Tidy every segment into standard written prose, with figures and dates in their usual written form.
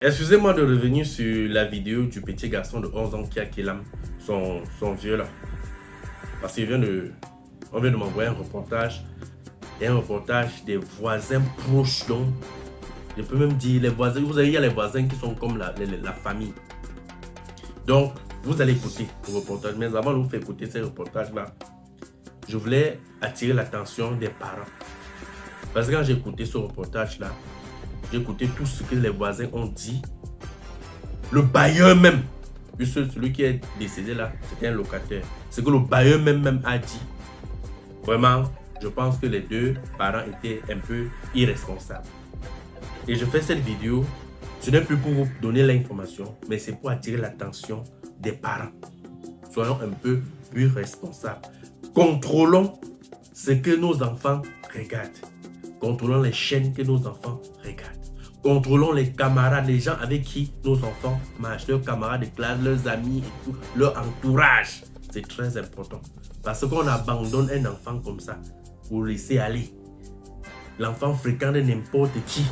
Excusez-moi de revenir sur la vidéo du petit garçon de 11 ans qui a killé son vieux là. Parce qu'on vient de m'envoyer un reportage. Et un reportage des voisins proches, donc je peux même dire les voisins. Vous savez, il y a les voisins qui sont comme la famille. Donc, vous allez écouter le reportage. Mais avant de vous faire écouter ces reportages-là, je voulais attirer l'attention des parents. Parce que quand j'ai écouté ce reportage-là, j'ai écouté tout ce que les voisins ont dit. Le bailleur même, puisque celui qui est décédé là, c'était un locataire. Ce que le bailleur même a dit. Vraiment, je pense que les deux parents étaient un peu irresponsables. Et je fais cette vidéo, ce n'est plus pour vous donner l'information, mais c'est pour attirer l'attention des parents. Soyons un peu plus responsables. Contrôlons ce que nos enfants regardent. Contrôlons les chaînes que nos enfants regardent. Contrôlons les camarades, les gens avec qui nos enfants marchent, leurs camarades de classe, leurs amis et tout, leur entourage. C'est très important. Parce qu'on abandonne un enfant comme ça pour le laisser aller. L'enfant fréquente n'importe qui.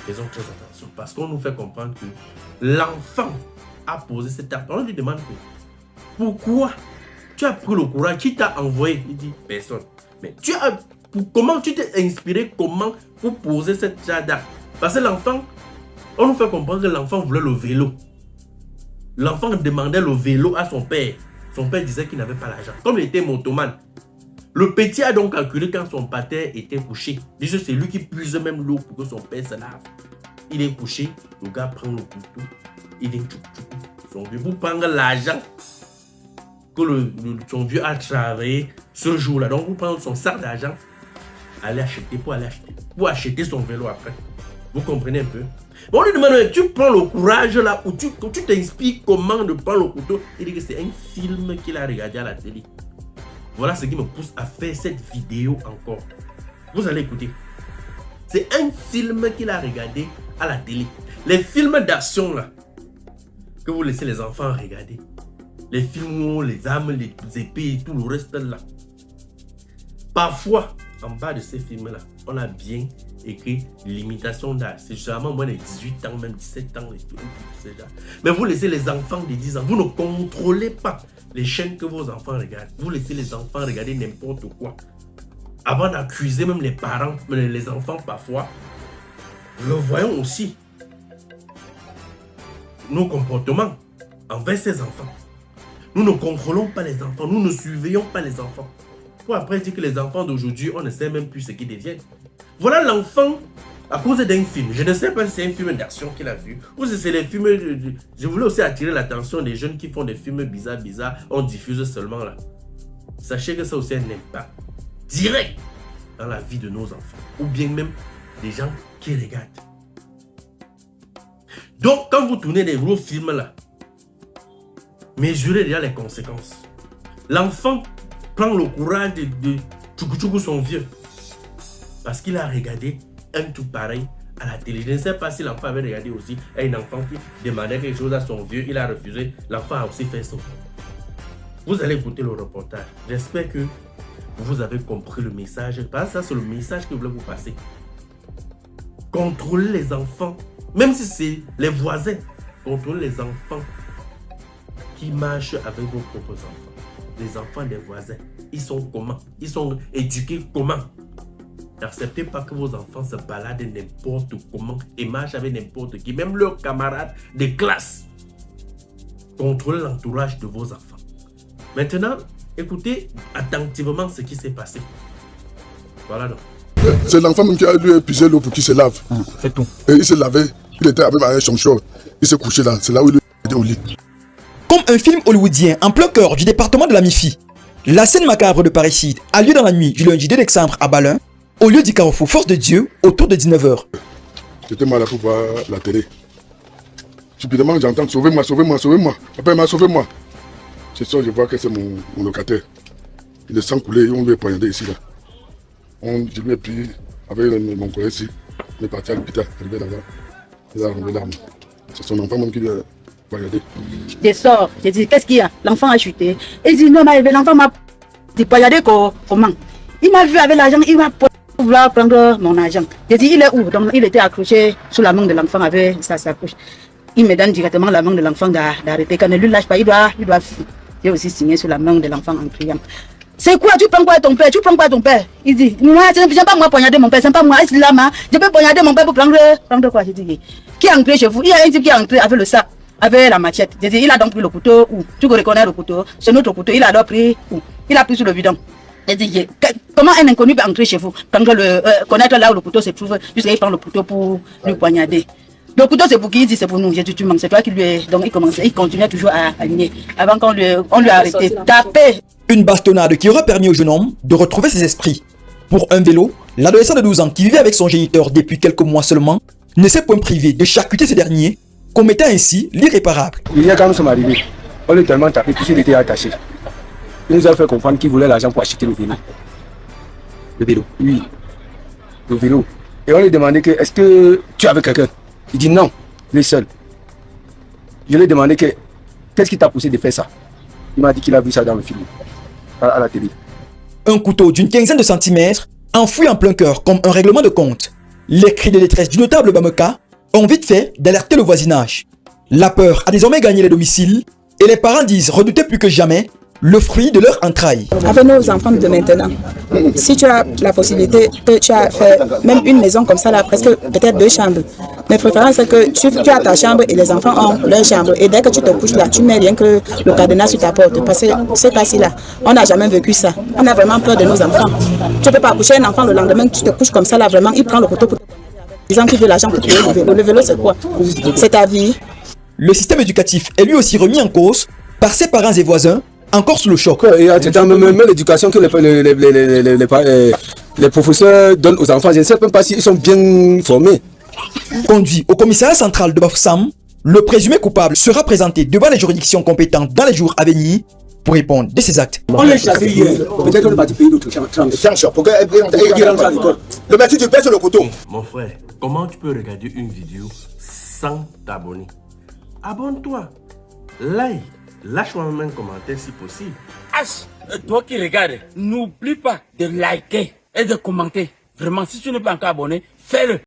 Faisons très attention. Parce qu'on nous fait comprendre que l'enfant a posé cet acte. On lui demande que pourquoi tu as pris le courage, qui t'a envoyé? Il dit personne. Mais comment tu t'es inspiré, comment pour poser cette acte? Parce que l'enfant, on nous fait comprendre que l'enfant voulait le vélo. L'enfant demandait le vélo à son père. Son père disait qu'il n'avait pas l'argent. Comme il était motomane, le petit a donc calculé quand son pater était couché. Déjà, c'est lui qui puise même l'eau pour que son père se lave. Il est couché, le gars prend le couteau, il vient son vieux pour prendre l'argent que son vieux a travaillé ce jour-là. Donc, vous prenez son sac d'argent, pour acheter son vélo après. Vous comprenez un peu? Bon, on lui demande, tu prends le courage là, ou tu t'inspires comment de prendre le couteau. Il dit que c'est un film qu'il a regardé à la télé. Voilà ce qui me pousse à faire cette vidéo encore. Vous allez écouter. C'est un film qu'il a regardé à la télé. Les films d'action là, que vous laissez les enfants regarder. Les films où les armes, les épées et tout le reste là. Parfois, en bas de ces films là, on a bien écrit limitation d'âge. C'est généralement moins de 18 ans, même 17 ans. Mais vous laissez les enfants de 10 ans. Vous ne contrôlez pas les chaînes que vos enfants regardent. Vous laissez les enfants regarder n'importe quoi. Avant d'accuser même les parents, les enfants parfois, nous voyons aussi nos comportements envers ces enfants. Nous ne contrôlons pas les enfants. Nous ne surveillons pas les enfants. Pour après dire que les enfants d'aujourd'hui, on ne sait même plus ce qu'ils deviennent. Voilà l'enfant à cause d'un film. Je ne sais pas si c'est un film d'action qu'il a vu ou si c'est les films... Je voulais aussi attirer l'attention des jeunes qui font des films bizarres, on diffuse seulement là. Sachez que ça aussi a un impact direct dans la vie de nos enfants. Ou bien même des gens qui regardent. Donc, quand vous tournez des gros films là, mesurez déjà les conséquences. L'enfant prend le courage de tchoukou son vieux. Parce qu'il a regardé un truc pareil à la télé. Je ne sais pas si l'enfant avait regardé aussi un enfant qui demandait quelque chose à son vieux. Il a refusé. L'enfant a aussi fait ça. Vous allez écouter le reportage. J'espère que vous avez compris le message. Parce que ça, c'est le message que je voulais vous passer. Contrôlez les enfants. Même si c'est les voisins. Contrôlez les enfants qui marchent avec vos propres enfants. Les enfants des voisins. Ils sont comment? Ils sont éduqués comment? N'acceptez pas que vos enfants se baladent n'importe comment et marchent avec n'importe qui, même leurs camarades de classe. Contrôlez l'entourage de vos enfants. Maintenant, écoutez attentivement ce qui s'est passé. Voilà donc. C'est l'enfant même qui a lui épuisé l'eau pour qu'il se lave. C'est tout. Et il s'est lavé, il était avec un chonchon. Il s'est couché là, c'est là où il était au lit. Comme un film hollywoodien en plein cœur du département de la Mifi, la scène macabre de parricide a lieu dans la nuit du lundi 2 décembre à Balin, au lieu du carrefour Force de Dieu, autour de 19 h. J'étais mal pour voir la télé. Subitement, j'entends sauvez-moi, sauvez-moi, sauvez-moi. Papa m'a sauvé-moi. C'est ça, je vois que c'est mon locataire. Il est sans couler, on lui a poignardé ici. Là. Je lui ai pris avec mon collègue ici. Il est parti à l'hôpital, arrivé là-bas. Il a enlevé l'arme. C'est son enfant même qui lui a poignardé. Je sors, je dis qu'est-ce qu'il y a? L'enfant a chuté. Il dit non, mais l'enfant m'a poignardé comment? Il m'a vu avec l'argent, il m'a pour vouloir prendre mon argent. J'ai dit, il est où? Donc, il était accroché sous la main de l'enfant avec sa sacoche. Il me donne directement la main de l'enfant d'arrêter. Quand ne lui lâche pas, il doit j'ai aussi signé sur la main de l'enfant en criant. C'est quoi? Tu prends quoi à ton père? Tu prends quoi à ton père? Il dit, moi, j'aime pas moi poignarder mon père, c'est pas moi, est-ce là, je peux poignarder mon père pour prendre quoi? J'ai dit, qui est entré chez vous? Il y a un type qui est entré avec le sac, avec la machette. J'ai dit, il a donc pris le couteau où? Tu reconnais le couteau? C'est notre couteau, il a donc pris où? Il a pris sur le bidon. J'ai dit, comment un inconnu peut entrer chez vous? Connaître là où le couteau se trouve, jusqu'à il prend le couteau pour lui poignarder. Le couteau, c'est pour qui? Il dit, c'est pour nous. J'ai dit, tu manques, c'est toi qui lui es. Donc, il continuait toujours à aligner. Avant qu'on lui a arrêté. Taper. Une bastonnade qui aura permis au jeune homme de retrouver ses esprits. Pour un vélo, l'adolescent de 12 ans qui vivait avec son géniteur depuis quelques mois seulement ne s'est point privé de charcuter ce dernier, commettant ainsi l'irréparable. Il y a quand nous sommes arrivés, on l'a tellement tapé puisqu'il était attaché. Il nous a fait comprendre qu'il voulait l'argent pour acheter le vélo. Le vélo? Oui, le vélo. Et on lui demandait que, est-ce que tu es avec quelqu'un? Il dit non, il est seul. Je lui ai demandé que, qu'est-ce qui t'a poussé de faire ça? Il m'a dit qu'il a vu ça dans le film, à la télé. Un couteau d'une quinzaine de centimètres, enfoui en plein cœur comme un règlement de compte. Les cris de détresse du notable Bameka ont vite fait d'alerter le voisinage. La peur a désormais gagné les domiciles et les parents disent redouter plus que jamais le fruit de leur entraille. Avec nos enfants de maintenant, si tu as la possibilité que tu as fait même une maison comme ça, là, presque peut-être 2 chambres. Mes préférences, c'est que tu as ta chambre et les enfants ont leur chambre. Et dès que tu te couches là, tu mets rien que le cadenas sur ta porte. Parce que ce cas-ci-là, on n'a jamais vécu ça. On a vraiment peur de nos enfants. Tu ne peux pas coucher un enfant le lendemain, tu te couches comme ça là, vraiment, il prend le couteau pour disant qu'il veut l'argent pour payer le vélo. Le vélo, c'est quoi? C'est ta vie. Le système éducatif est lui aussi remis en cause par ses parents et voisins, encore sous le choc. Et même l'éducation que les professeurs donnent aux enfants, je ne sais même pas s'ils sont bien formés. Conduit au commissariat central de Bafoussam, le présumé coupable sera présenté devant les juridictions compétentes dans les jours à venir pour répondre de ses actes. On l'a chassé hier. Peut-être qu'on est parti payer d'autres chances. Pour qu'il rentre à l'école. Le maître, tu pèses sur le couteau. Mon frère, comment tu peux regarder une vidéo sans t'abonner? Abonne-toi. Like. Lâche-moi même un commentaire si possible. Toi qui regardes, n'oublie pas de liker et de commenter. Vraiment, si tu n'es pas encore abonné, fais-le.